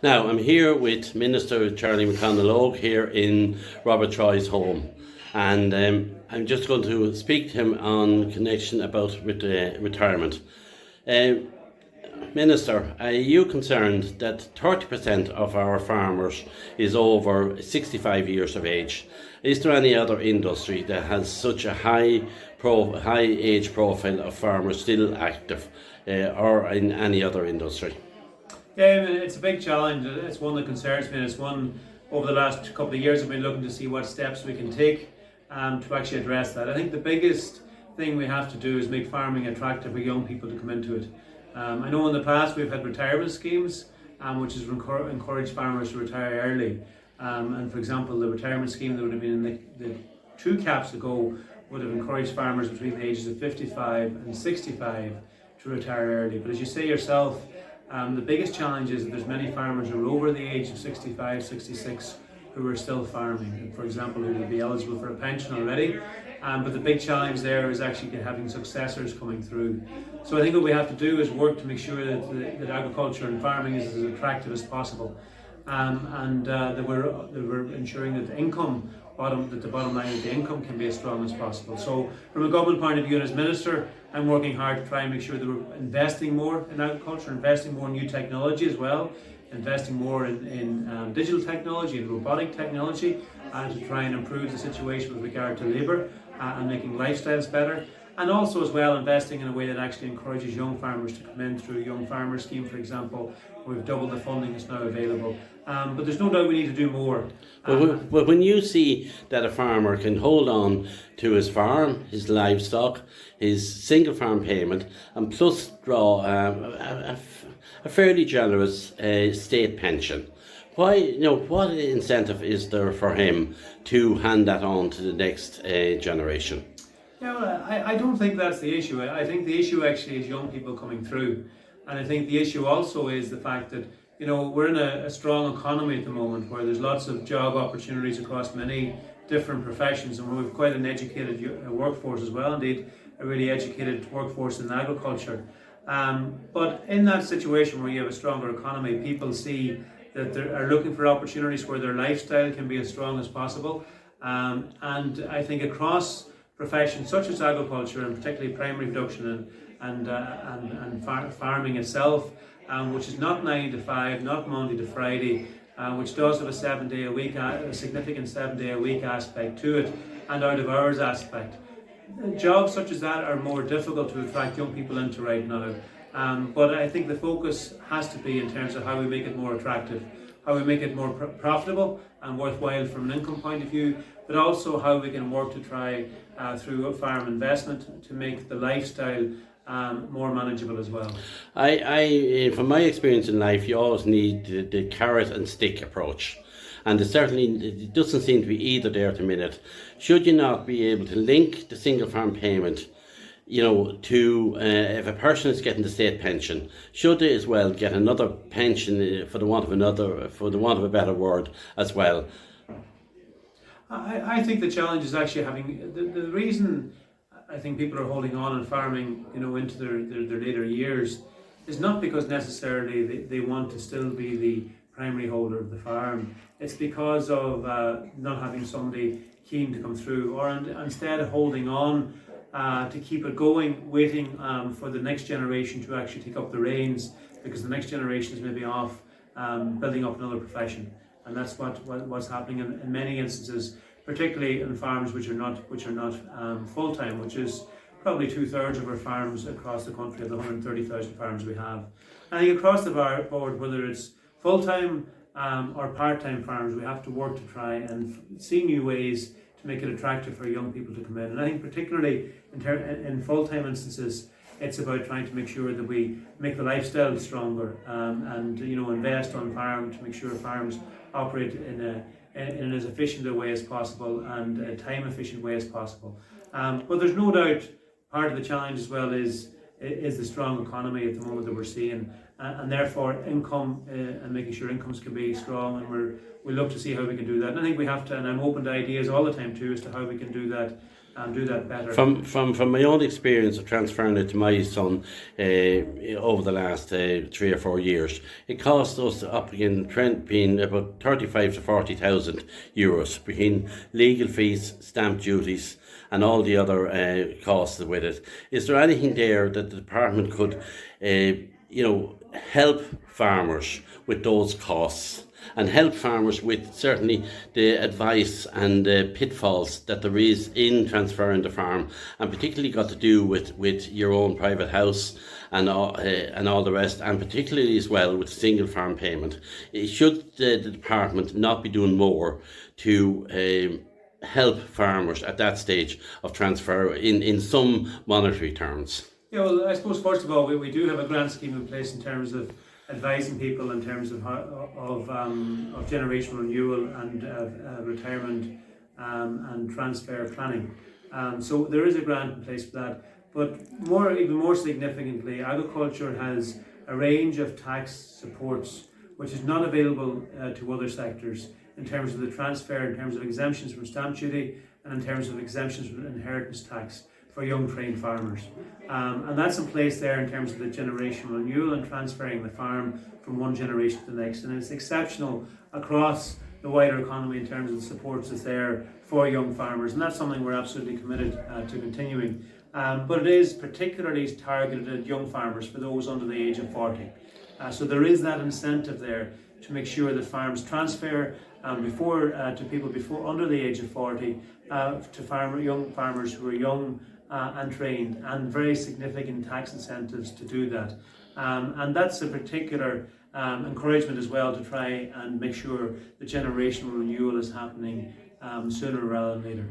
Now, I'm here with Minister Charlie McConalogue here in Robert Troy's home, and I'm just going to speak to him on connection about retirement. Um, Minister, are you concerned that 30% of our farmers is over 65 years of age? Is there any other industry that has such a high age profile of farmers still active, or in any other industry? Yeah, I mean, it's a big challenge. It's one that concerns me, and it's one over the last couple of years I've been looking to see what steps we can take to actually address that. I think the biggest thing we have to do is make farming attractive for young people to come into it. I know in the past we've had retirement schemes, which has encouraged farmers to retire early. And for example, the retirement scheme that would have been in the two caps ago would have encouraged farmers between the ages of 55 and 65 to retire early. But as you say yourself, the biggest challenge is that there's many farmers who are over the age of 65, 66 who are still farming, for example, who would be eligible for a pension already. But the big challenge there is actually having successors coming through. So I think what we have to do is work to make sure that agriculture and farming is as attractive as possible, and that we're ensuring that the bottom line of the income can be as strong as possible. So from a government point of view and as Minister, I'm working hard to try and make sure that we're investing more in agriculture, investing more in new technology as well, investing more in digital technology and robotic technology, to try and improve the situation with regard to labour and making lifestyles better. And also as well investing in a way that actually encourages young farmers to come in through Young Farmer Scheme, for example. We've doubled the funding that's now available. But there's no doubt we need to do more. Well, when you see that a farmer can hold on to his farm, his livestock, his single farm payment, and plus draw a fairly generous state pension, what incentive is there for him to hand that on to the next generation? Yeah, well, I don't think that's the issue. I think the issue actually is young people coming through. And I think the issue also is the fact that, we're in a strong economy at the moment where there's lots of job opportunities across many different professions, and we've quite an educated workforce as well, indeed, a really educated workforce in agriculture. But in that situation where you have a stronger economy, people see that they are looking for opportunities where their lifestyle can be as strong as possible. And I think across professions such as agriculture, and particularly primary production and farming itself, which is not 9 to 5, not Monday to Friday, which does have a 7-day a week, a significant 7-day a week aspect to it, and out of hours aspect. Jobs such as that are more difficult to attract young people into right now. But I think the focus has to be in terms of how we make it more attractive, how we make it more profitable and worthwhile from an income point of view, but also how we can work to try through farm investment to make the lifestyle more manageable as well. From my experience in life, you always need the carrot and stick approach. And it doesn't seem to be either there at the minute. Should you not be able to link the single farm payment, to if a person is getting the state pension, should they as well get another pension, for the want of a better word, as well? I think the challenge is actually having the reason I think people are holding on and farming, into their later years, is not because necessarily they want to still be the primary holder of the farm. It's because of not having somebody keen to come through, or instead holding on to keep it going, waiting for the next generation to actually take up the reins, because the next generation is maybe off building up another profession. And that's what's happening in many instances, particularly in farms which are not full-time, which is probably 2/3 of our farms across the country, of the 130,000 farms we have. I think across the board, whether it's full-time or part-time farms, we have to work to try and see new ways to make it attractive for young people to come in. And I think particularly in full-time instances, it's about trying to make sure that we make the lifestyle stronger, and invest on farm to make sure farms operate in as efficient a way as possible and a time efficient way as possible. But there's no doubt part of the challenge as well is the strong economy at the moment that we're seeing, and therefore income and making sure incomes can be strong, and we look to see how we can do that. And I think we have to, and I'm open to ideas all the time too, as to how we can do that do that better. From my own experience of transferring it to my son over the last 3 or 4 years, it cost us up in Trent being about 35 to 40,000 euros between legal fees, stamp duties, and all the other costs with it. Is there anything there that the department could, help farmers with those costs? And help farmers with certainly the advice and pitfalls that there is in transferring the farm, and particularly got to do with your own private house and all the rest, and particularly as well with single farm payment. Should the department not be doing more to help farmers at that stage of transfer in some monetary terms? Yeah, well, I suppose first of all, we do have a grant scheme in place in terms of advising people in terms of generational renewal and retirement and transfer planning. So there is a grant in place for that. But even more significantly, agriculture has a range of tax supports which is not available to other sectors in terms of the transfer, in terms of exemptions from stamp duty, and in terms of exemptions from inheritance tax for young trained farmers. And that's in place there in terms of the generational renewal and transferring the farm from one generation to the next. And it's exceptional across the wider economy in terms of the supports that's there for young farmers. And that's something we're absolutely committed to continuing. But it is particularly targeted at young farmers, for those under the age of 40. So there is that incentive there to make sure that farms transfer to people under the age of 40 to young farmers who are young and trained, and very significant tax incentives to do that. And that's a particular encouragement as well to try and make sure the generational renewal is happening sooner rather than later.